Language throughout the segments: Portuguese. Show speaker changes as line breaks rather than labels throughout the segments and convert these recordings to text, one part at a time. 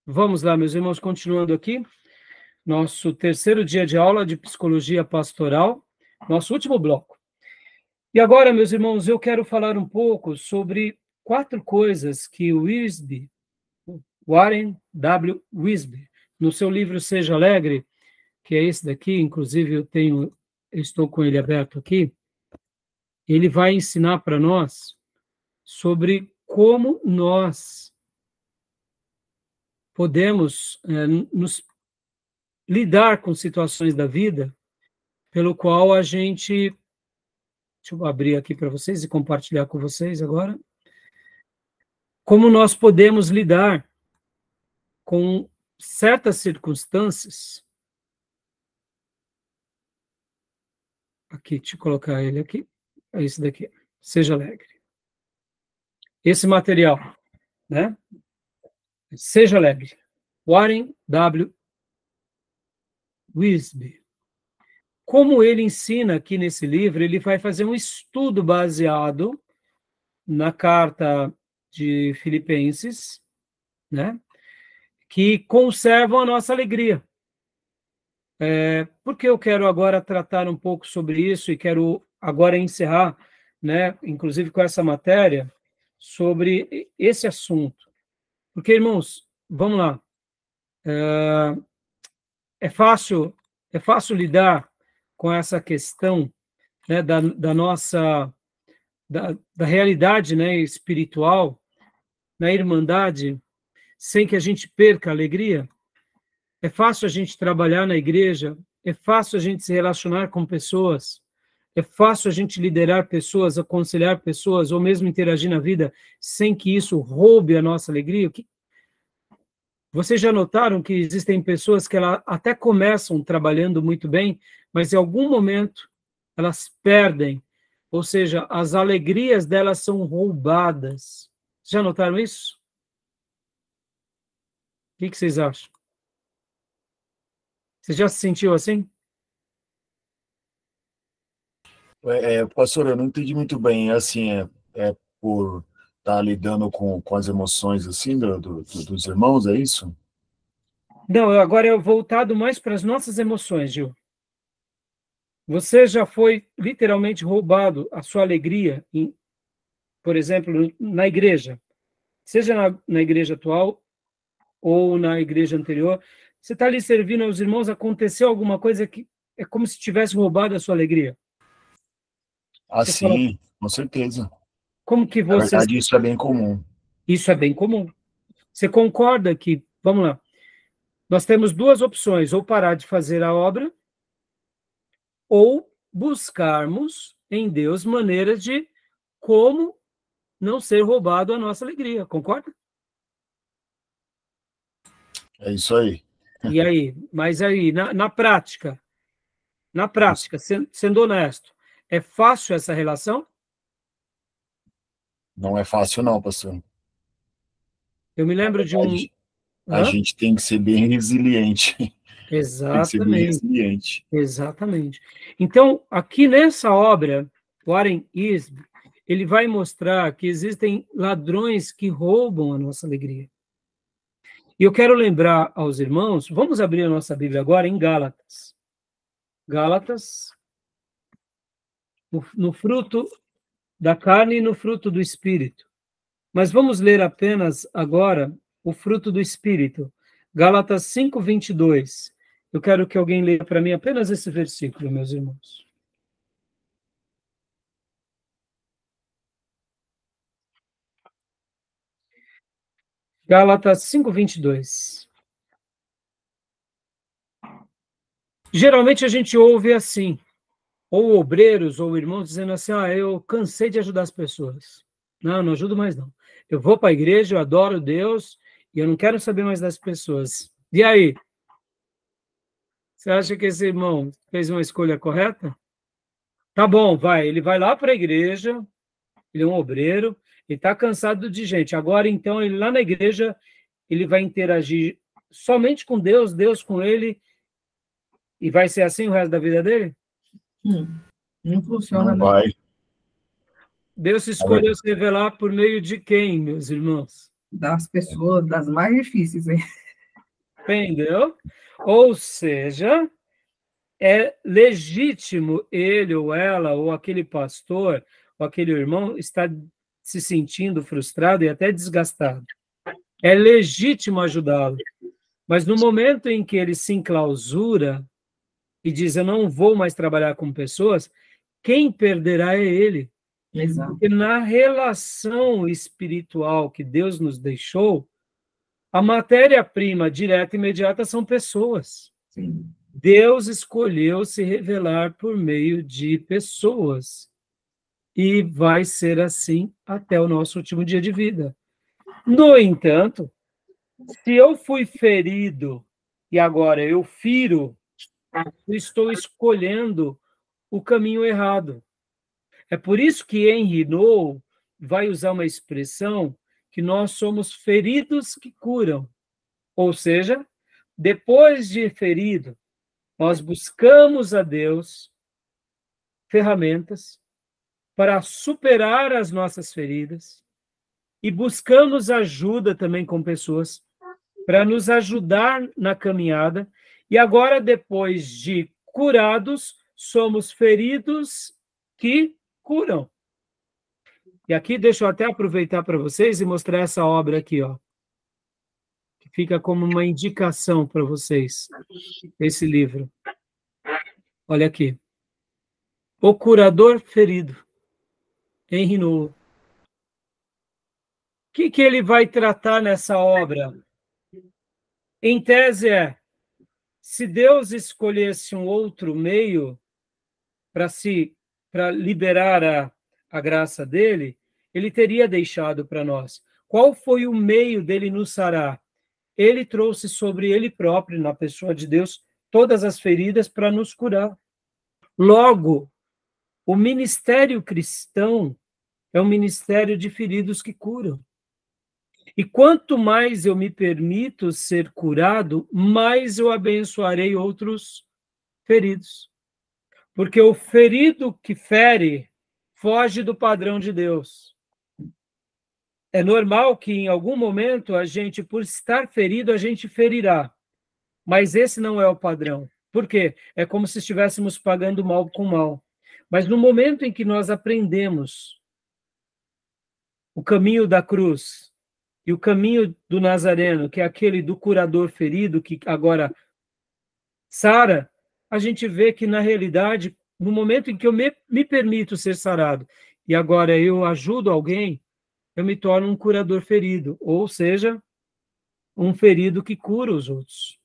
Vamos lá, meus irmãos, continuando aqui, nosso terceiro dia de aula de psicologia pastoral, nosso último bloco. E agora, meus irmãos, eu quero falar um pouco sobre 4 coisas que Warren W. Wisby, no seu livro Seja Alegre, que é esse daqui, inclusive eu estou com ele aberto aqui, ele vai ensinar para nós sobre como nós podemos nos lidar com situações da vida pelo qual a gente... Deixa eu abrir aqui para vocês e compartilhar com vocês agora. Como nós podemos lidar com certas circunstâncias. Aqui, deixa eu colocar ele aqui. É esse daqui. Seja alegre. Esse material, né? Seja alegre. Warren W. Wisby. Como ele ensina aqui nesse livro, ele vai fazer um estudo baseado na carta de Filipenses, né? Que conservam a nossa alegria. Porque eu quero agora tratar um pouco sobre isso e quero agora encerrar, né, inclusive com essa matéria, sobre esse assunto. Porque, irmãos, vamos lá. É fácil lidar com essa questão, né, da nossa, da realidade, né, espiritual, na irmandade, sem que a gente perca a alegria? É fácil a gente trabalhar na igreja, é fácil a gente se relacionar com pessoas, é fácil a gente liderar pessoas, aconselhar pessoas, ou mesmo interagir na vida, sem que isso roube a nossa alegria? Vocês já notaram que existem pessoas que elas até começam trabalhando muito bem, mas em algum momento elas perdem, ou seja, as alegrias delas são roubadas. Já notaram isso? O que vocês acham? Você já se sentiu assim?
Pastor, eu não entendi muito bem. Assim, é por estar lidando com as emoções assim dos irmãos, é isso?
Não, agora é voltado mais para as nossas emoções, Gil. Você já foi literalmente roubado a sua alegria, por exemplo, na igreja, seja na igreja atual ou na igreja anterior. Você está ali servindo aos irmãos, aconteceu alguma coisa que é como se tivesse roubado a sua alegria.
Sim, com certeza.
Como que
Na
você...
verdade, isso é bem comum.
Isso é bem comum. Você concorda que, vamos lá, nós temos 2 opções, ou parar de fazer a obra, ou buscarmos em Deus maneiras de como não ser roubado a nossa alegria, concorda?
É isso aí.
E aí? Mas aí, na prática, sendo honesto, é fácil essa relação?
Não é fácil não, pastor.
Eu me lembro de um...
A gente tem que ser bem resiliente.
Exatamente.
Tem que ser bem resiliente.
Exatamente. Então, aqui nessa obra, Warren Wisby, ele vai mostrar que existem ladrões que roubam a nossa alegria. E eu quero lembrar aos irmãos, vamos abrir a nossa Bíblia agora em Gálatas. Gálatas, no fruto da carne e no fruto do Espírito. Mas vamos ler apenas agora o fruto do Espírito. Gálatas 5:22. Eu quero que alguém leia para mim apenas esse versículo, meus irmãos. Gálatas 5:22. Geralmente a gente ouve assim, ou obreiros ou irmãos dizendo assim, eu cansei de ajudar as pessoas. Não ajudo mais não. Eu vou para a igreja, eu adoro Deus, e eu não quero saber mais das pessoas. E aí? Você acha que esse irmão fez uma escolha correta? Tá bom, ele vai lá para a igreja, ele é um obreiro, ele está cansado de gente. Agora, então, ele lá na igreja, ele vai interagir somente com Deus, Deus com ele, e vai ser assim o resto da vida dele?
Não funciona,
não vai.
Deus escolheu se revelar por meio de quem, meus irmãos?
Das pessoas, das mais difíceis, hein?
Entendeu? Ou seja, é legítimo ele ou ela, ou aquele pastor, ou aquele irmão, estar se sentindo frustrado e até desgastado. É legítimo ajudá-lo. Mas no momento em que ele se enclausura e diz, eu não vou mais trabalhar com pessoas, quem perderá é ele.
Exato.
Porque na relação espiritual que Deus nos deixou, a matéria-prima direta e imediata são pessoas.
Sim.
Deus escolheu se revelar por meio de pessoas. E vai ser assim até o nosso último dia de vida. No entanto, se eu fui ferido e agora eu firo, eu estou escolhendo o caminho errado. É por isso que Henry Nouwen vai usar uma expressão que nós somos feridos que curam. Ou seja, depois de ferido, nós buscamos a Deus ferramentas para superar as nossas feridas e buscamos ajuda também com pessoas para nos ajudar na caminhada. E agora, depois de curados, somos feridos que curam. E aqui deixa eu até aproveitar para vocês e mostrar essa obra aqui, ó, que fica como uma indicação para vocês, esse livro. Olha aqui. O Curador Ferido, Henry Nouwen. O que ele vai tratar nessa obra? Em tese se Deus escolhesse um outro meio para liberar a graça dele, ele teria deixado para nós. Qual foi o meio dele nos sarar? Ele trouxe sobre ele próprio, na pessoa de Deus, todas as feridas para nos curar. Logo, o ministério cristão é um ministério de feridos que curam. E quanto mais eu me permito ser curado, mais eu abençoarei outros feridos. Porque o ferido que fere foge do padrão de Deus. É normal que em algum momento a gente, por estar ferido, a gente ferirá. Mas esse não é o padrão. Por quê? É como se estivéssemos pagando mal com mal. Mas no momento em que nós aprendemos o caminho da cruz e o caminho do Nazareno, que é aquele do curador ferido, que agora sara, a gente vê que, na realidade, no momento em que eu me permito ser sarado e agora eu ajudo alguém, eu me torno um curador ferido, ou seja, um ferido que cura os outros.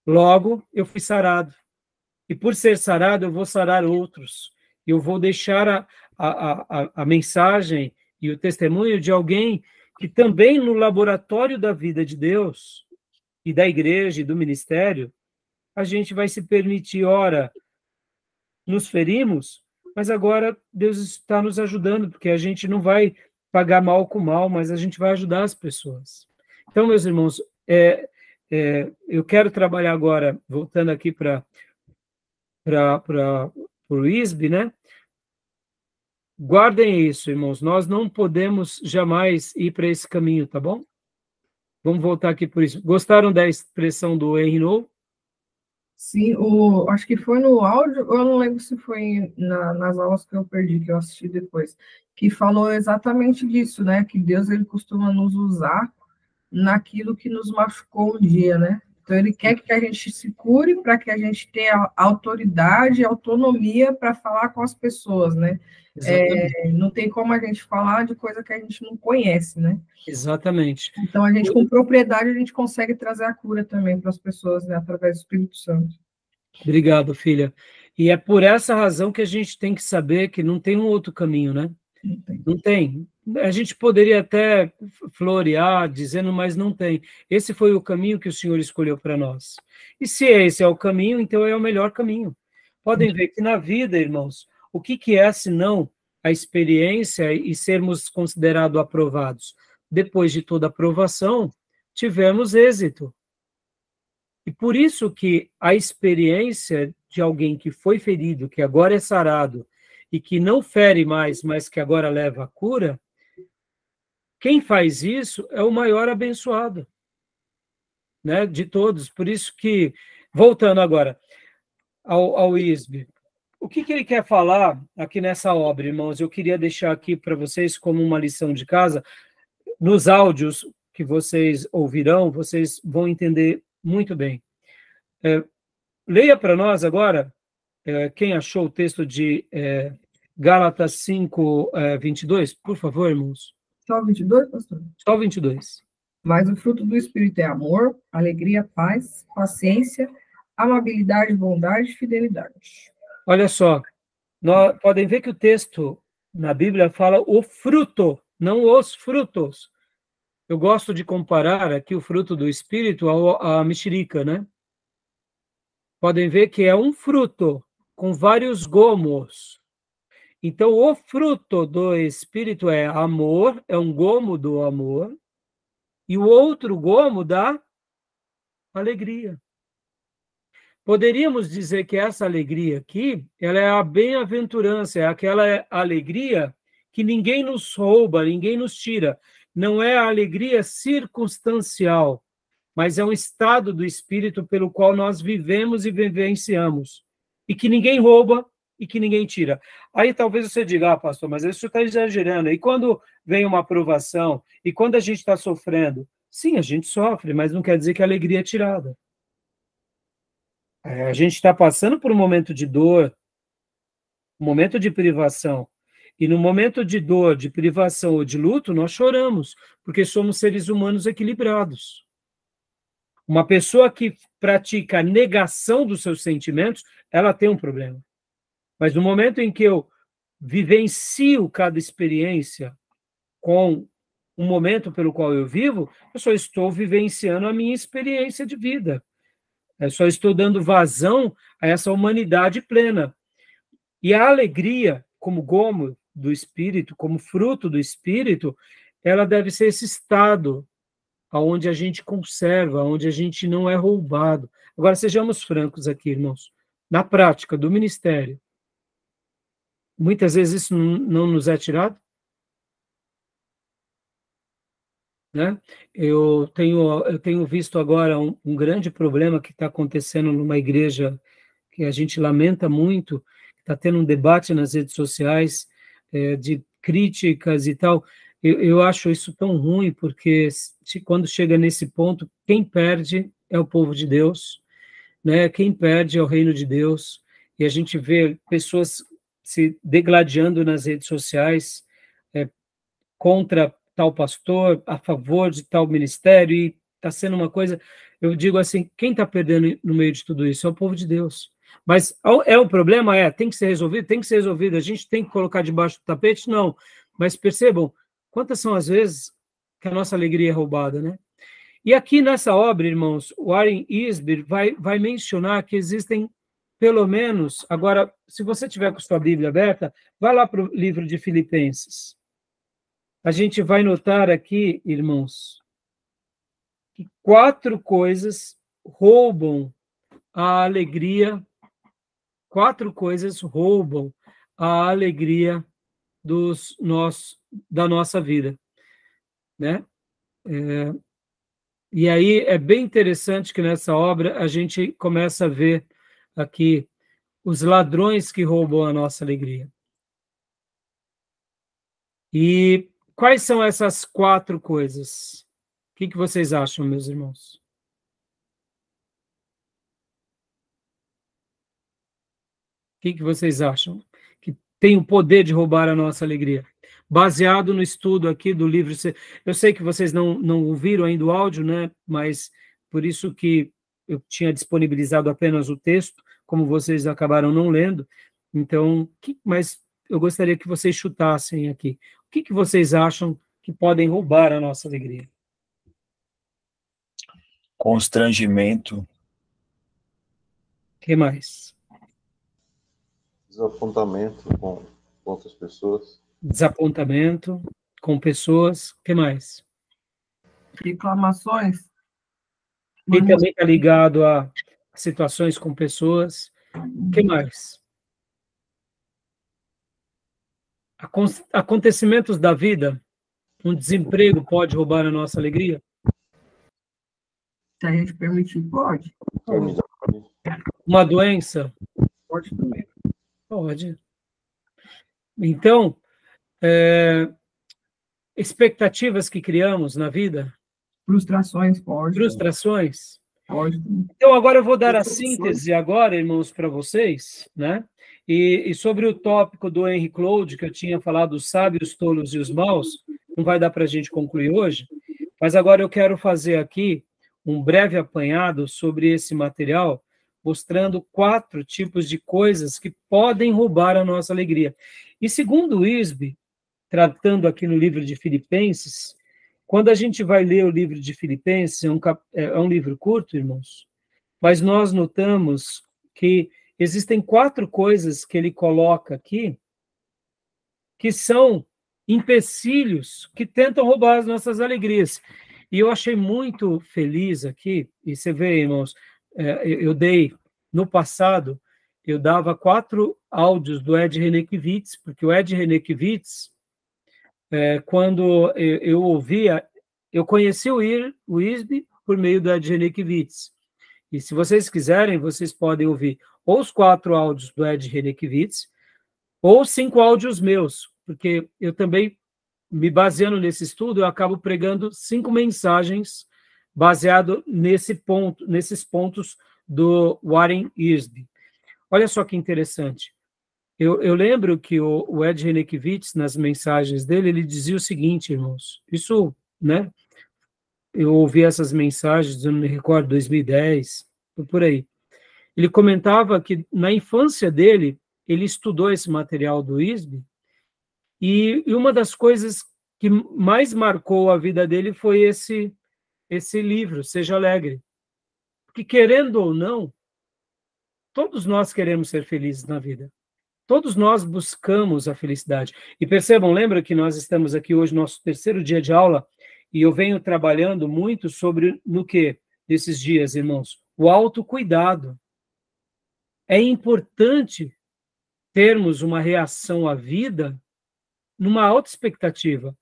Logo, eu fui sarado. E por ser sarado, eu vou sarar outros. Eu vou deixar a mensagem e o testemunho de alguém que também no laboratório da vida de Deus e da igreja e do ministério, a gente vai se permitir, ora, nos ferimos, mas agora Deus está nos ajudando, porque a gente não vai pagar mal com mal, mas a gente vai ajudar as pessoas. Então, meus irmãos, eu quero trabalhar agora, voltando aqui para o ISB, né? Guardem isso, irmãos, nós não podemos jamais ir para esse caminho, tá bom? Vamos voltar aqui por isso. Gostaram da expressão do Henry Nouwen?
Sim, acho que foi no áudio, eu não lembro se foi nas aulas que eu perdi, que eu assisti depois, que falou exatamente disso, né? Que Deus, ele costuma nos usar naquilo que nos machucou um dia, né? Então, ele quer que a gente se cure para que a gente tenha autoridade e autonomia para falar com as pessoas, né? Não tem como a gente falar de coisa que a gente não conhece, né?
Exatamente.
Então, a gente, com propriedade, a gente consegue trazer a cura também para as pessoas, né? Através do Espírito Santo.
Obrigado, filha. E é por essa razão que a gente tem que saber que não tem um outro caminho, né? Não tem. A gente poderia até florear dizendo, mas não tem. Esse foi o caminho que o Senhor escolheu para nós. E se esse é o caminho, então é o melhor caminho. Podem ver que na vida, irmãos, o que é senão a experiência e sermos considerados aprovados? Depois de toda aprovação, tivemos êxito. E por isso que a experiência de alguém que foi ferido, que agora é sarado, e que não fere mais, mas que agora leva a cura, quem faz isso é o maior abençoado. né, de todos. Por isso que, voltando agora ao ISB, o que ele quer falar aqui nessa obra, irmãos? Eu queria deixar aqui para vocês como uma lição de casa. Nos áudios que vocês ouvirão, vocês vão entender muito bem. Leia para nós agora, quem achou o texto de Gálatas 5, 22, por favor, irmãos.
Só 22, pastor?
Só 22.
Mas o fruto do Espírito é amor, alegria, paz, paciência, amabilidade, bondade e fidelidade.
Olha só, podem ver que o texto na Bíblia fala o fruto, não os frutos. Eu gosto de comparar aqui o fruto do Espírito à mexerica, né? Podem ver que é um fruto com vários gomos. Então, o fruto do Espírito é amor, é um gomo do amor, e o outro gomo da alegria. Poderíamos dizer que essa alegria aqui, ela é a bem-aventurança, é aquela alegria que ninguém nos rouba, ninguém nos tira. Não é a alegria circunstancial, mas é um estado do espírito pelo qual nós vivemos e vivenciamos, e que ninguém rouba e que ninguém tira. Aí talvez você diga, pastor, mas isso está exagerando. E quando vem uma aprovação, e quando a gente está sofrendo? Sim, a gente sofre, mas não quer dizer que a alegria é tirada. A gente está passando por um momento de dor, um momento de privação. E no momento de dor, de privação ou de luto, nós choramos, porque somos seres humanos equilibrados. Uma pessoa que pratica a negação dos seus sentimentos, ela tem um problema. Mas no momento em que eu vivencio cada experiência com um momento pelo qual eu vivo, eu só estou vivenciando a minha experiência de vida. Eu só estou dando vazão a essa humanidade plena. E a alegria, como gomo do Espírito, como fruto do Espírito, ela deve ser esse estado onde a gente conserva, onde a gente não é roubado. Agora, sejamos francos aqui, irmãos. Na prática do ministério, muitas vezes isso não nos é tirado. Né? Eu tenho visto agora um grande problema que está acontecendo numa igreja que a gente lamenta muito, está tendo um debate nas redes sociais de críticas e tal. Eu acho isso tão ruim, porque quando chega nesse ponto, quem perde é o povo de Deus, né? Quem perde é o reino de Deus, e a gente vê pessoas se degladiando nas redes sociais contra tal pastor, a favor de tal ministério, e está sendo uma coisa, eu digo assim, quem está perdendo no meio de tudo isso é o povo de Deus. Mas é um problema? Tem que ser resolvido? Tem que ser resolvido. A gente tem que colocar debaixo do tapete? Não. Mas percebam, quantas são as vezes que a nossa alegria é roubada, né? E aqui nessa obra, irmãos, o Warren Easby vai mencionar que existem pelo menos, agora, se você tiver com sua Bíblia aberta, vai lá para o livro de Filipenses. A gente vai notar aqui, irmãos, que 4 coisas roubam a alegria, 4 coisas roubam a alegria da nossa vida, né? E aí é bem interessante que nessa obra a gente começa a ver aqui os ladrões que roubam a nossa alegria. E quais são essas 4 coisas? O que vocês acham, meus irmãos? O que vocês acham? Que tem o poder de roubar a nossa alegria? Baseado no estudo aqui do livro. Eu sei que vocês não ouviram ainda o áudio, né? Mas por isso que eu tinha disponibilizado apenas o texto, como vocês acabaram não lendo. Então, mas eu gostaria que vocês chutassem aqui. O que vocês acham que podem roubar a nossa alegria?
Constrangimento.
O que mais?
Desapontamento com outras pessoas.
Desapontamento com pessoas. O que mais?
Reclamações.
E também está ligado a situações com pessoas. O que mais? Acontecimentos da vida. Um desemprego pode roubar a nossa alegria?
Se a gente permitir, pode.
Uma doença?
Pode também.
Pode. Então, expectativas que criamos na vida?
Frustrações, pode.
Frustrações?
Pode.
Então, agora eu vou dar a síntese agora, irmãos, para vocês, né? E sobre o tópico do Henry Cloud, que eu tinha falado, os sábios, tolos e os maus, não vai dar para a gente concluir hoje, mas agora eu quero fazer aqui um breve apanhado sobre esse material, mostrando 4 tipos de coisas que podem roubar a nossa alegria. E segundo Wiersbe, tratando aqui no livro de Filipenses, quando a gente vai ler o livro de Filipenses, é um livro curto, irmãos, mas nós notamos que existem 4 coisas que ele coloca aqui que são empecilhos que tentam roubar as nossas alegrias. E eu achei muito feliz aqui, e você vê, irmãos, eu dei, no passado, eu dava 4 áudios do Ed Renekiewicz, porque o Ed Renekiewicz, quando eu ouvia, eu conheci o Wiersbe por meio do Ed Renekiewicz. E se vocês quiserem, vocês podem ouvir ou os 4 áudios do Ed Renekiewicz, ou 5 áudios meus, porque eu também, me baseando nesse estudo, eu acabo pregando 5 mensagens baseado nesses pontos do Warren Wiersbe. Olha só que interessante. Eu lembro que o Ed Renekiewicz, nas mensagens dele, ele dizia o seguinte, irmãos, isso, né, eu ouvi essas mensagens, eu não me recordo, 2010, por aí. Ele comentava que, na infância dele, ele estudou esse material do Wiersbe, e uma das coisas que mais marcou a vida dele foi esse livro, Seja Alegre. Porque, querendo ou não, todos nós queremos ser felizes na vida. Todos nós buscamos a felicidade. E percebam, lembra que nós estamos aqui hoje, nosso 3º dia de aula, e eu venho trabalhando muito sobre, no que, nesses dias, irmãos? O autocuidado. É importante termos uma reação à vida numa alta expectativa,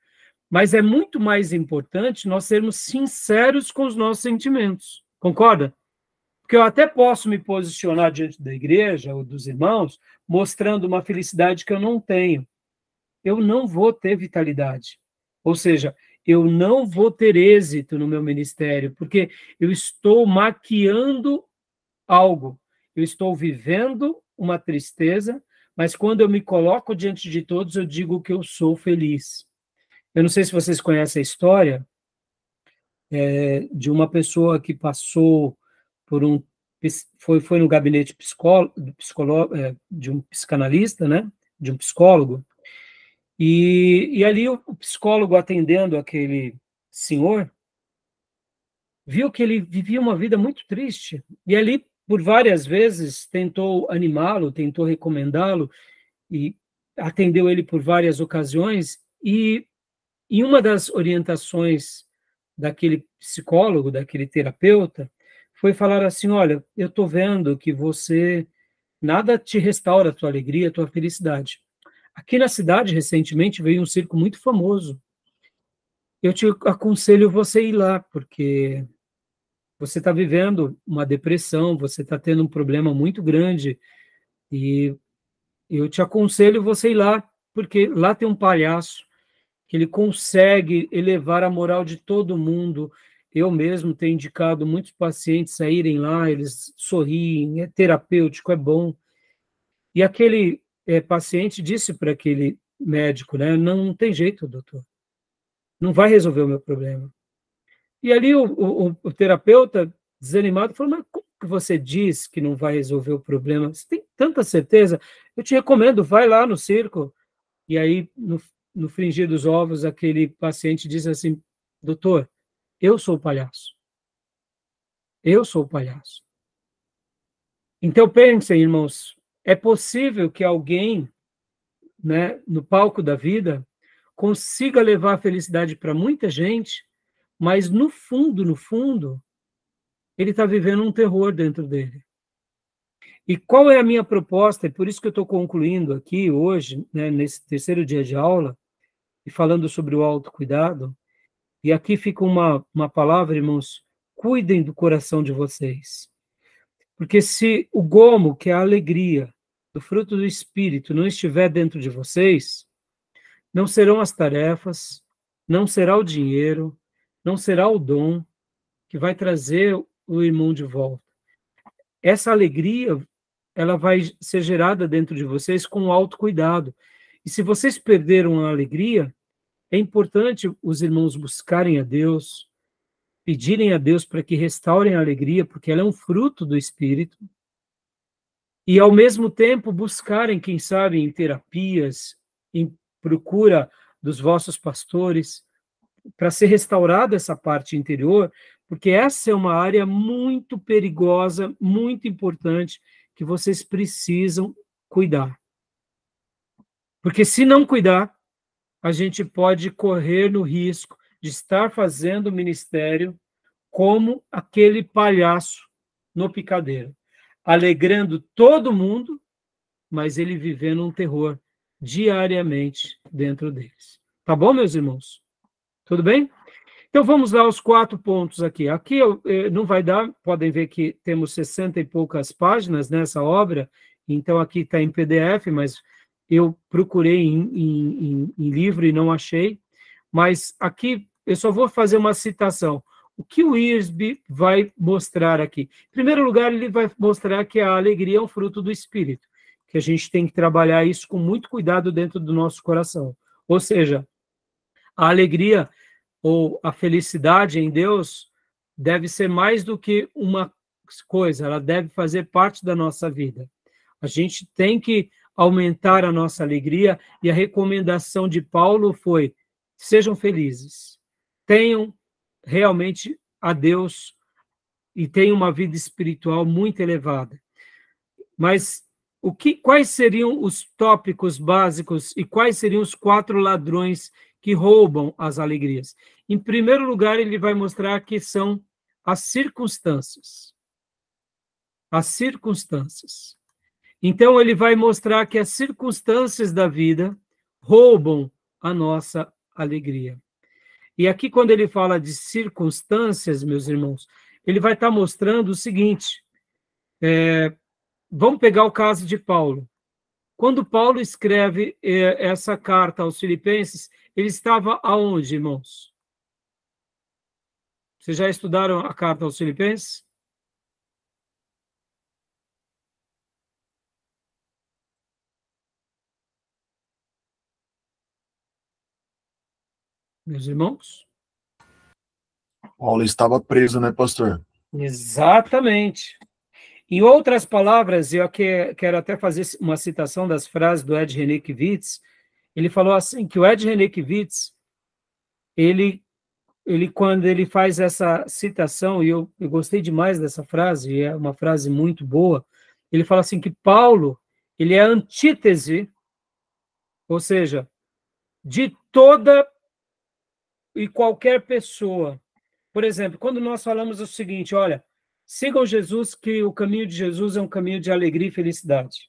mas é muito mais importante nós sermos sinceros com os nossos sentimentos. Concorda? Porque eu até posso me posicionar diante da igreja ou dos irmãos, mostrando uma felicidade que eu não tenho. Eu não vou ter vitalidade. Ou seja, eu não vou ter êxito no meu ministério, porque eu estou maquiando algo. Eu estou vivendo uma tristeza, mas quando eu me coloco diante de todos, eu digo que eu sou feliz. Eu não sei se vocês conhecem a história de uma pessoa que passou por foi no gabinete de um psicanalista, né? De um psicólogo, e ali o psicólogo, atendendo aquele senhor, viu que ele vivia uma vida muito triste, e ali, por várias vezes, tentou animá-lo, tentou recomendá-lo, e atendeu ele por várias ocasiões, e em uma das orientações daquele psicólogo, daquele terapeuta, foi falar assim, olha, eu estou vendo que nada te restaura a tua alegria, a tua felicidade. Aqui na cidade, recentemente, veio um circo muito famoso. Eu te aconselho você ir lá, porque você está vivendo uma depressão, você está tendo um problema muito grande, e eu te aconselho você ir lá, porque lá tem um palhaço, que ele consegue elevar a moral de todo mundo. Eu mesmo tenho indicado muitos pacientes a irem lá, eles sorriem, é terapêutico, é bom. E aquele paciente disse para aquele médico, né, não tem jeito, doutor, não vai resolver o meu problema. E ali o terapeuta, desanimado, falou, mas como que você diz que não vai resolver o problema? Você tem tanta certeza? Eu te recomendo, vai lá no circo. E aí, no fringir dos ovos, aquele paciente disse assim, doutor, eu sou o palhaço. Eu sou o palhaço. Então, pensem, irmãos, é possível que alguém, né, no palco da vida, consiga levar a felicidade para muita gente, mas no fundo, ele está vivendo um terror dentro dele. E qual é a minha proposta? É por isso que eu estou concluindo aqui hoje, né, nesse 3º dia de aula, e falando sobre o autocuidado. E aqui fica uma palavra, irmãos, cuidem do coração de vocês. Porque se o gomo, que é a alegria, do fruto do Espírito, não estiver dentro de vocês, não serão as tarefas, não será o dinheiro, não será o dom que vai trazer o irmão de volta. Essa alegria, ela vai ser gerada dentro de vocês com autocuidado. E se vocês perderam a alegria, é importante os irmãos buscarem a Deus, pedirem a Deus para que restaurem a alegria, porque ela é um fruto do Espírito, e ao mesmo tempo buscarem, quem sabe, em terapias, em procura dos vossos pastores, para ser restaurada essa parte interior, porque essa é uma área muito perigosa, muito importante, que vocês precisam cuidar. Porque se não cuidar, a gente pode correr no risco de estar fazendo o ministério como aquele palhaço no picadeiro, alegrando todo mundo, mas ele vivendo um terror diariamente dentro deles. Tá bom, meus irmãos? Tudo bem? Então vamos lá aos 4 pontos aqui. Aqui não vai dar, podem ver que temos 60 e poucas páginas nessa obra, então aqui está em PDF, mas eu procurei em livro e não achei, mas aqui eu só vou fazer uma citação. O que o Wiersbe vai mostrar aqui? Em primeiro lugar, ele vai mostrar que a alegria é um fruto do Espírito, que a gente tem que trabalhar isso com muito cuidado dentro do nosso coração. Ou seja, a alegria ou a felicidade em Deus deve ser mais do que uma coisa, ela deve fazer parte da nossa vida. A gente tem que aumentar a nossa alegria, e a recomendação de Paulo foi: sejam felizes, tenham realmente a Deus e tenham uma vida espiritual muito elevada. Mas quais seriam os tópicos básicos e quais seriam os 4 ladrões que roubam as alegrias? Em primeiro lugar, ele vai mostrar que são as circunstâncias. As circunstâncias. Então, ele vai mostrar que as circunstâncias da vida roubam a nossa alegria. E aqui, quando ele fala de circunstâncias, meus irmãos, ele vai estar mostrando o seguinte, vamos pegar o caso de Paulo. Quando Paulo escreve essa carta aos Filipenses, ele estava aonde, irmãos? Vocês já estudaram a carta aos Filipenses? Meus irmãos?
Paulo estava preso, né, pastor?
Exatamente. Em outras palavras, eu quero até fazer uma citação das frases do Ed René-Kivitz. Ele falou assim, que o Ed René-Kivitz, ele quando ele faz essa citação, e eu gostei demais dessa frase, e é uma frase muito boa, ele fala assim que Paulo, ele é a antítese, ou seja, de toda e qualquer pessoa. Por exemplo, quando nós falamos o seguinte, olha, sigam Jesus, que o caminho de Jesus é um caminho de alegria e felicidade.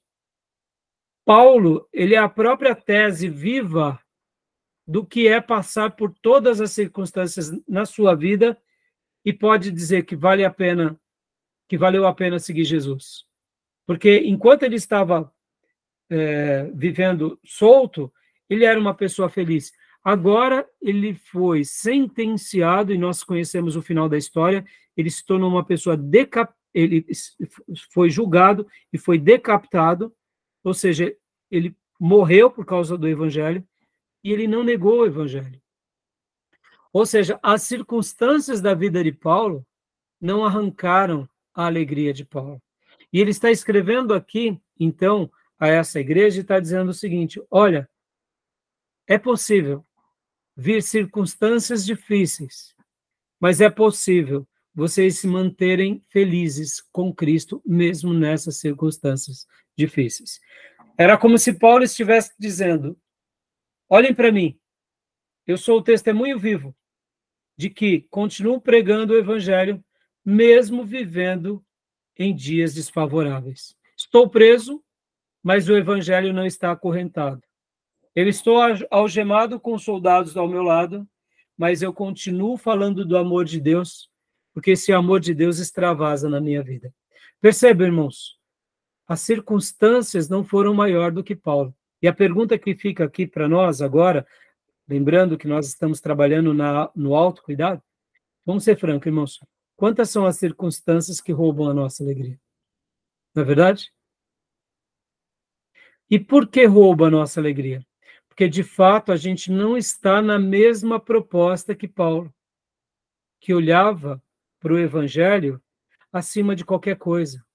Paulo, ele é a própria tese viva do que é passar por todas as circunstâncias na sua vida e pode dizer que valeu a pena seguir Jesus. Porque enquanto ele estava vivendo solto, ele era uma pessoa feliz. Agora ele foi sentenciado, e nós conhecemos o final da história, ele se tornou uma pessoa ele foi julgado e foi decapitado, ou seja, ele morreu por causa do evangelho, e ele não negou o evangelho. Ou seja, as circunstâncias da vida de Paulo não arrancaram a alegria de Paulo. E ele está escrevendo aqui, então, a essa igreja e está dizendo o seguinte, olha, é possível vir circunstâncias difíceis, mas é possível vocês se manterem felizes com Cristo, mesmo nessas circunstâncias difíceis. Era como se Paulo estivesse dizendo, olhem para mim, eu sou o testemunho vivo de que continuo pregando o evangelho, mesmo vivendo em dias desfavoráveis. Estou preso, mas o evangelho não está acorrentado. Eu estou algemado com soldados ao meu lado, mas eu continuo falando do amor de Deus, porque esse amor de Deus extravasa na minha vida. Percebe, irmãos? As circunstâncias não foram maior do que Paulo. E a pergunta que fica aqui para nós agora, lembrando que nós estamos trabalhando no autocuidado, vamos ser francos, irmãos. Quantas são as circunstâncias que roubam a nossa alegria? Não é verdade? E por que rouba a nossa alegria? Porque, de fato, a gente não está na mesma proposta que Paulo, que olhava para o Evangelho acima de qualquer coisa.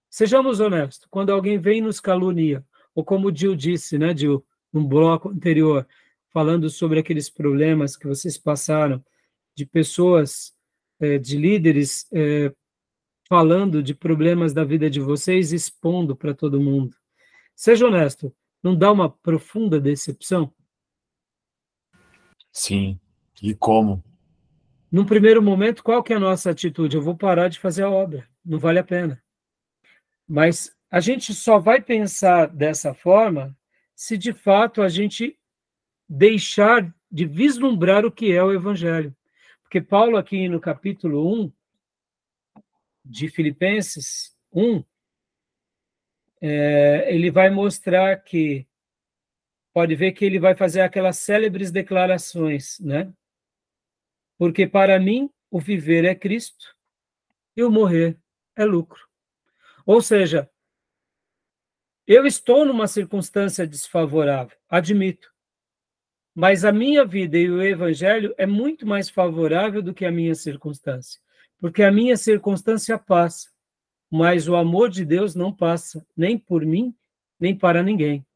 Sejamos honestos, quando alguém vem e nos calunia, ou como o Gil disse, né, Gil, num bloco anterior, falando sobre aqueles problemas que vocês passaram, de pessoas, de líderes, falando de problemas da vida de vocês, expondo para todo mundo. Seja honesto, não dá uma profunda decepção?
Sim. E como?
Num primeiro momento, qual que é a nossa atitude? Eu vou parar de fazer a obra, não vale a pena. Mas a gente só vai pensar dessa forma se, de fato, a gente deixar de vislumbrar o que é o Evangelho. Porque Paulo, aqui no capítulo 1 de Filipenses 1, ele vai mostrar que, pode ver que ele vai fazer aquelas célebres declarações, né? Porque para mim o viver é Cristo e o morrer é lucro. Ou seja, eu estou numa circunstância desfavorável, admito, mas a minha vida e o Evangelho é muito mais favorável do que a minha circunstância, porque a minha circunstância passa, mas o amor de Deus não passa, nem por mim, nem para ninguém.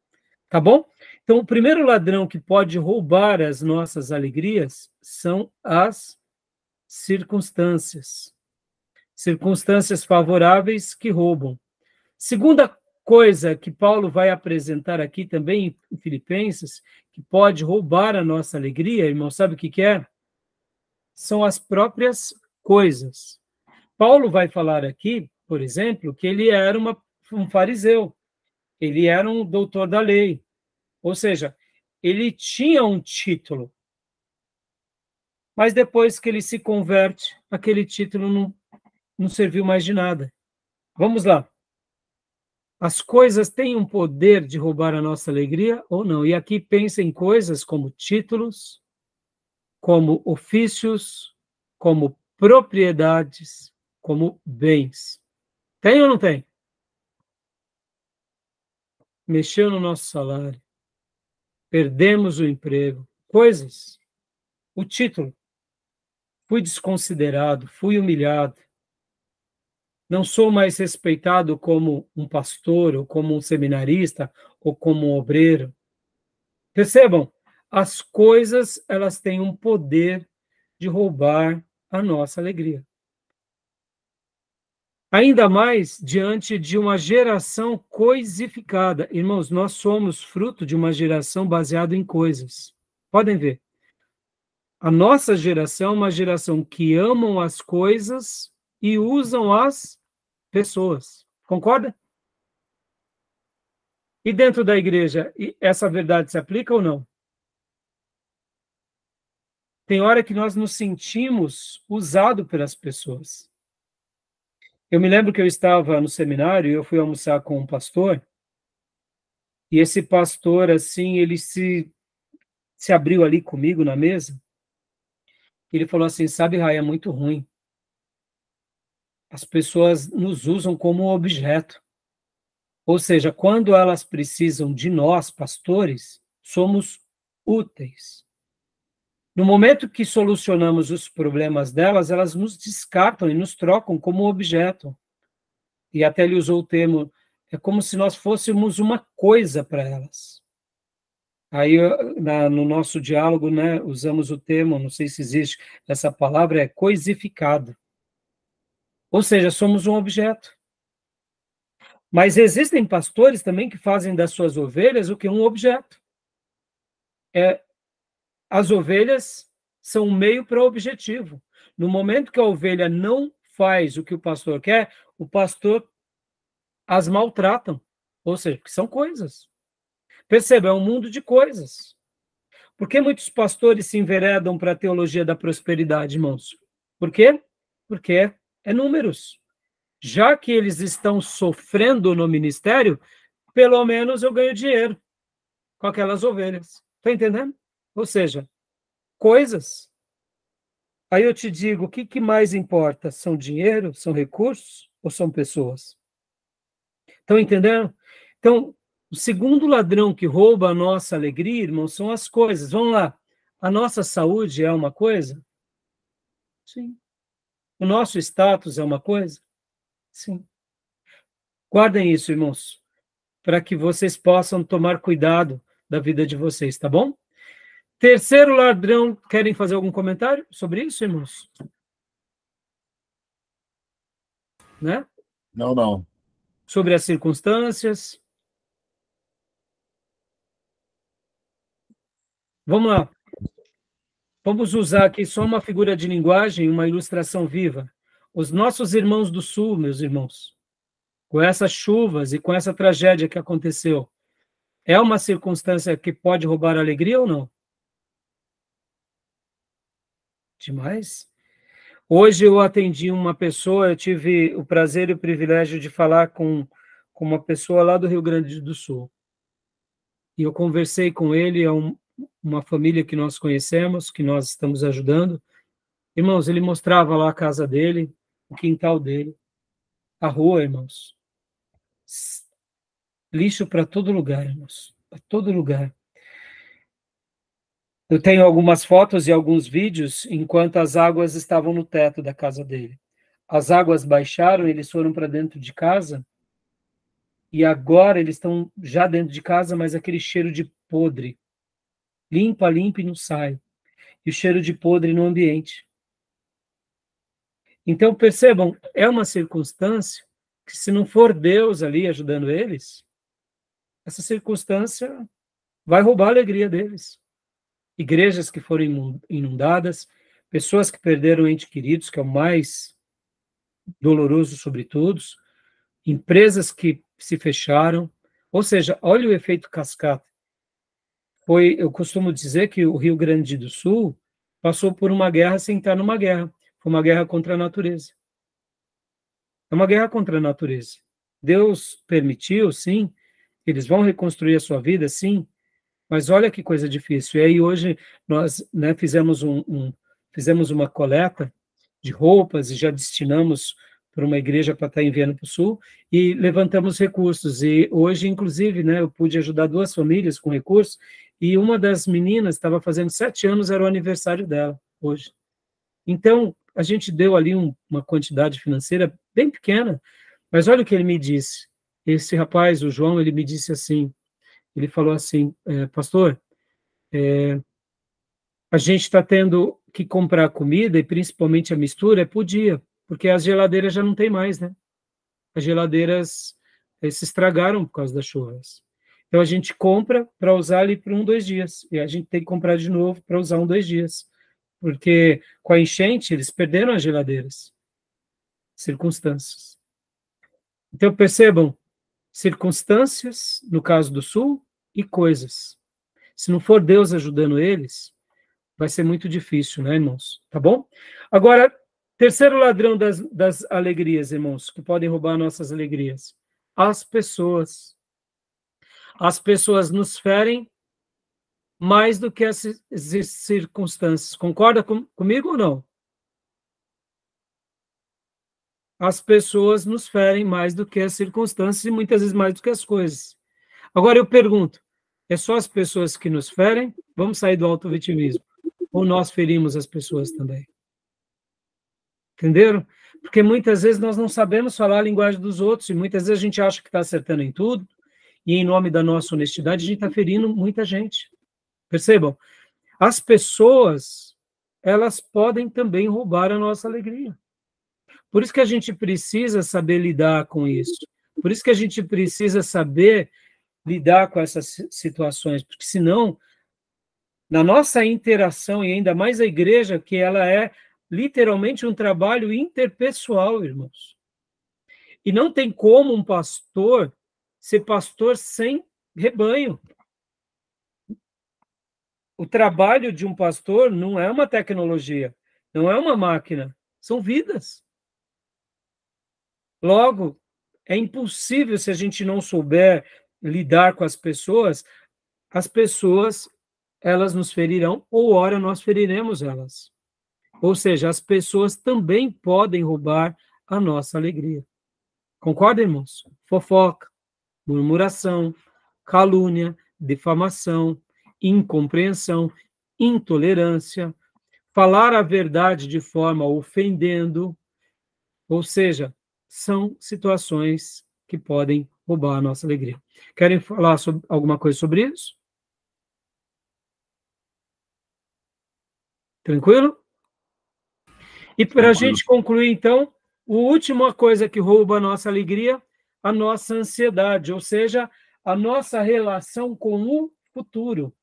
Tá bom? Então, o primeiro ladrão que pode roubar as nossas alegrias são as circunstâncias. Circunstâncias favoráveis que roubam. Segunda coisa que Paulo vai apresentar aqui também em Filipenses, que pode roubar a nossa alegria, irmão, sabe o que é? São as próprias coisas. Paulo vai falar aqui, por exemplo, que ele era um fariseu, ele era um doutor da lei, ou seja, ele tinha um título, mas depois que ele se converte, aquele título não serviu mais de nada. Vamos lá. As coisas têm um poder de roubar a nossa alegria ou não? E aqui pensa em coisas como títulos, como ofícios, como propriedades, como bens. Tem ou não tem? Mexeu no nosso salário. Perdemos o emprego. Coisas. O título. Fui desconsiderado, fui humilhado. Não sou mais respeitado como um pastor, ou como um seminarista, ou como um obreiro. Percebam, as coisas, elas têm um poder de roubar a nossa alegria. Ainda mais diante de uma geração coisificada. Irmãos, nós somos fruto de uma geração baseada em coisas. Podem ver. A nossa geração é uma geração que amam as coisas e usam as pessoas. Concorda? E dentro da igreja, essa verdade se aplica ou não? Tem hora que nós nos sentimos usados pelas pessoas. Eu me lembro que eu estava no seminário e eu fui almoçar com um pastor, e esse pastor, assim, ele se abriu ali comigo na mesa, e ele falou assim, sabe, Rai, é muito ruim. As pessoas nos usam como objeto. Ou seja, quando elas precisam de nós, pastores, somos úteis. No momento que solucionamos os problemas delas, elas nos descartam e nos trocam como objeto. E até ele usou o termo, é como se nós fôssemos uma coisa para elas. Aí, no nosso diálogo, né, usamos o termo, não sei se existe essa palavra, é coisificado. Ou seja, somos um objeto. Mas existem pastores também que fazem das suas ovelhas o que? Um objeto. As ovelhas são um meio para o objetivo. No momento que a ovelha não faz o que o pastor quer, o pastor as maltratam. Ou seja, porque são coisas. Perceba, é um mundo de coisas. Por que muitos pastores se enveredam para a teologia da prosperidade, irmãos? Por quê? porque é números. Já que eles estão sofrendo no ministério, pelo menos eu ganho dinheiro com aquelas ovelhas. Está entendendo? Ou seja, coisas. Aí eu te digo, o que mais importa? São dinheiro, são recursos ou são pessoas? Estão entendendo? Então, o segundo ladrão que rouba a nossa alegria, irmãos, são as coisas. Vamos lá. A nossa saúde é uma coisa? Sim. O nosso status é uma coisa? Sim. Guardem isso, irmãos, para que vocês possam tomar cuidado da vida de vocês, tá bom? Terceiro ladrão, querem fazer algum comentário sobre isso, irmãos? Né?
Não.
Sobre as circunstâncias. Vamos lá. Vamos usar aqui só uma figura de linguagem, uma ilustração viva. Os nossos irmãos do Sul, meus irmãos, com essas chuvas e com essa tragédia que aconteceu, é uma circunstância que pode roubar a alegria ou não? Demais. Hoje eu atendi uma pessoa, eu tive o prazer e o privilégio de falar com uma pessoa lá do Rio Grande do Sul. E eu conversei com ele, uma família que nós conhecemos, que nós estamos ajudando. Irmãos, ele mostrava lá a casa dele, o quintal dele, a rua, irmãos. Lixo para todo lugar, irmãos. Para todo lugar. Eu tenho algumas fotos e alguns vídeos enquanto as águas estavam no teto da casa dele. As águas baixaram, eles foram para dentro de casa e agora eles estão já dentro de casa, mas aquele cheiro de podre. Limpa e não sai. E o cheiro de podre no ambiente. Então, percebam, é uma circunstância que, se não for Deus ali ajudando eles, essa circunstância vai roubar a alegria deles. Igrejas que foram inundadas, pessoas que perderam entes queridos, que é o mais doloroso sobre todos, empresas que se fecharam, ou seja, olha o efeito cascata. Eu costumo dizer que o Rio Grande do Sul passou por uma guerra sem estar numa guerra. Foi uma guerra contra a natureza. É uma guerra contra a natureza. Deus permitiu, sim, eles vão reconstruir a sua vida, sim, mas olha que coisa difícil. E aí hoje nós, né, fizemos uma coleta de roupas e já destinamos para uma igreja para estar enviando para o Sul e levantamos recursos. E hoje, inclusive, né, eu pude ajudar 2 famílias com recursos e uma das meninas estava fazendo 7 anos, era o aniversário dela hoje. Então, a gente deu ali uma quantidade financeira bem pequena, mas olha o que ele me disse. Esse rapaz, o João, ele me disse assim, ele falou assim, pastor, a gente está tendo que comprar comida, e principalmente a mistura, por dia, porque as geladeiras já não tem mais, né? As geladeiras se estragaram por causa das chuvas. Então, a gente compra para usar ali por 1, 2 dias, e a gente tem que comprar de novo para usar 1, 2 dias, porque com a enchente, eles perderam as geladeiras. Circunstâncias. Então, percebam, circunstâncias, no caso do Sul, e coisas. Se não for Deus ajudando eles, vai ser muito difícil, né, irmãos? Tá bom? Agora, terceiro ladrão das alegrias, irmãos, que podem roubar nossas alegrias. As pessoas. As pessoas nos ferem mais do que as circunstâncias. Concorda comigo ou não? As pessoas nos ferem mais do que as circunstâncias e muitas vezes mais do que as coisas. Agora eu pergunto, é só as pessoas que nos ferem? Vamos sair do autovitimismo. Ou nós ferimos as pessoas também? Entenderam? Porque muitas vezes nós não sabemos falar a linguagem dos outros e muitas vezes a gente acha que está acertando em tudo e em nome da nossa honestidade a gente está ferindo muita gente. Percebam? As pessoas, elas podem também roubar a nossa alegria. Por isso que a gente precisa saber lidar com isso. Por isso que a gente precisa saber lidar com essas situações, porque senão, na nossa interação, e ainda mais a igreja, que ela é literalmente um trabalho interpessoal, irmãos. E não tem como um pastor ser pastor sem rebanho. O trabalho de um pastor não é uma tecnologia, não é uma máquina, são vidas. Logo, é impossível, se a gente não souber lidar com as pessoas, elas nos ferirão, ou ora nós feriremos elas. Ou seja, as pessoas também podem roubar a nossa alegria. Concorda, irmãos? Fofoca, murmuração, calúnia, difamação, incompreensão, intolerância, falar a verdade de forma ofendendo, ou seja, são situações que podem roubar a nossa alegria. Querem falar alguma coisa sobre isso? Tranquilo? E para a gente concluir, então, a última coisa que rouba a nossa alegria, a nossa ansiedade, ou seja, a nossa relação com o futuro.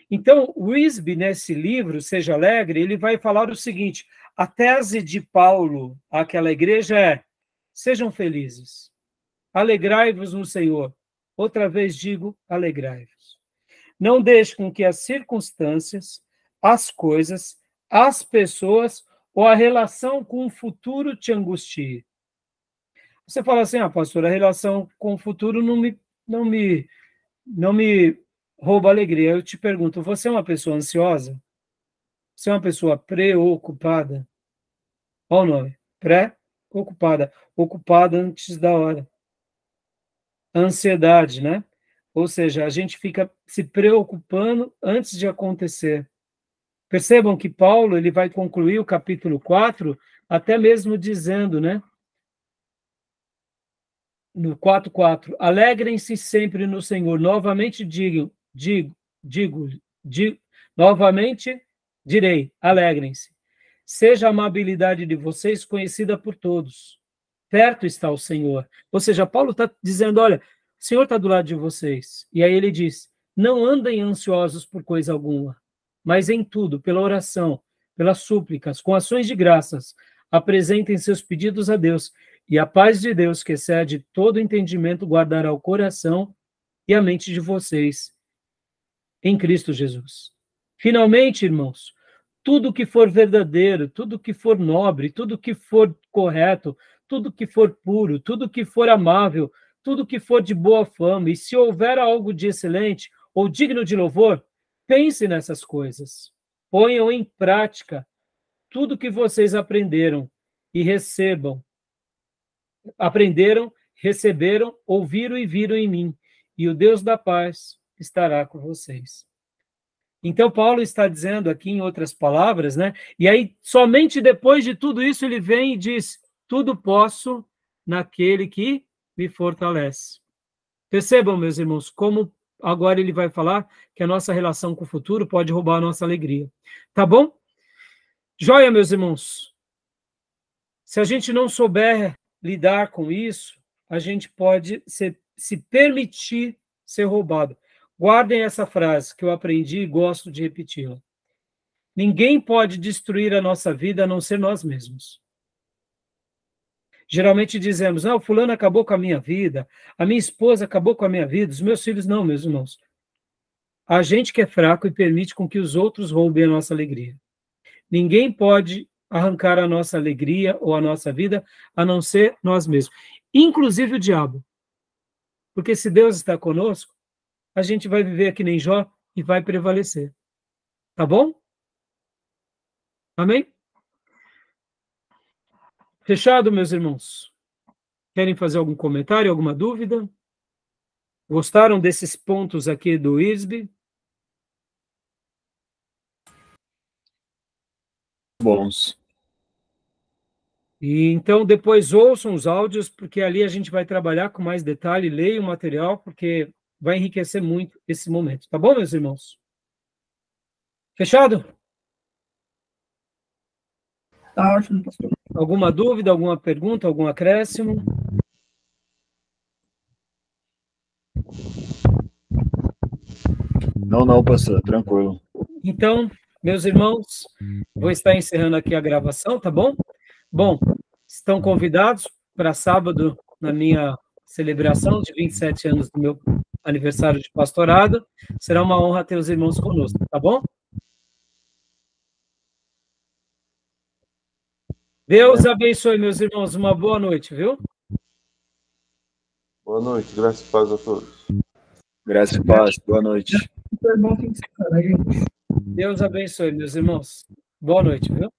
Então, Wisby, nesse livro, Seja Alegre, ele vai falar o seguinte: a tese de Paulo àquela igreja é: sejam felizes, alegrai-vos no Senhor. Outra vez digo, alegrai-vos. Não deixe com que as circunstâncias, as coisas, as pessoas ou a relação com o futuro te angustie. Você fala assim: pastor, a relação com o futuro não me rouba alegria. Eu te pergunto, você é uma pessoa ansiosa? Você é uma pessoa preocupada? Olha o nome, pré-ocupada, ocupada antes da hora. Ansiedade, né? Ou seja, a gente fica se preocupando antes de acontecer. Percebam que Paulo ele vai concluir o capítulo 4, até mesmo dizendo, né? No 4:4, alegrem-se sempre no Senhor. Novamente novamente direi, alegrem-se. Seja a amabilidade de vocês conhecida por todos. Perto está o Senhor. Ou seja, Paulo está dizendo, olha, o Senhor está do lado de vocês. E aí ele diz, não andem ansiosos por coisa alguma, mas em tudo, pela oração, pelas súplicas, com ações de graças, apresentem seus pedidos a Deus, e a paz de Deus, que excede todo entendimento, guardará o coração e a mente de vocês em Cristo Jesus. Finalmente, irmãos, tudo que for verdadeiro, tudo que for nobre, tudo que for correto, tudo que for puro, tudo que for amável, tudo que for de boa fama, e se houver algo de excelente ou digno de louvor, pense nessas coisas. Ponham em prática tudo que vocês aprenderam, receberam, ouviram e viram em mim, e o Deus da paz estará com vocês. Então, Paulo está dizendo aqui, em outras palavras, né? E aí, somente depois de tudo isso, ele vem e diz, tudo posso naquele que me fortalece. Percebam, meus irmãos, como agora ele vai falar que a nossa relação com o futuro pode roubar a nossa alegria. Tá bom? Joia, meus irmãos. Se a gente não souber lidar com isso, a gente pode se permitir ser roubado. Guardem essa frase que eu aprendi e gosto de repeti-la. Ninguém pode destruir a nossa vida a não ser nós mesmos. Geralmente dizemos, não, fulano acabou com a minha vida, a minha esposa acabou com a minha vida, os meus filhos não, meus irmãos. A gente que é fraco e permite com que os outros roubem a nossa alegria. Ninguém pode arrancar a nossa alegria ou a nossa vida a não ser nós mesmos. Inclusive o diabo. Porque se Deus está conosco, a gente vai viver que nem Jó e vai prevalecer. Tá bom? Amém? Fechado, meus irmãos? Querem fazer algum comentário, alguma dúvida? Gostaram desses pontos aqui do Wisby?
Bons.
E então depois ouçam os áudios, porque ali a gente vai trabalhar com mais detalhe, leiam o material, porque vai enriquecer muito esse momento. Tá bom, meus irmãos? Fechado?
Tá ótimo, pastor.
Alguma dúvida, alguma pergunta, algum acréscimo?
Não, pastor, tranquilo.
Então, meus irmãos, vou estar encerrando aqui a gravação, tá bom? Bom, estão convidados para sábado, na minha celebração de 27 anos do meu aniversário de pastorado. Será uma honra ter os irmãos conosco, tá bom? Deus abençoe, meus irmãos. Uma boa noite, viu?
Boa noite, graças e paz a todos.
Graça e paz, boa noite.
Foi bom fim de semana, gente.
Deus abençoe, meus irmãos. Boa noite, viu?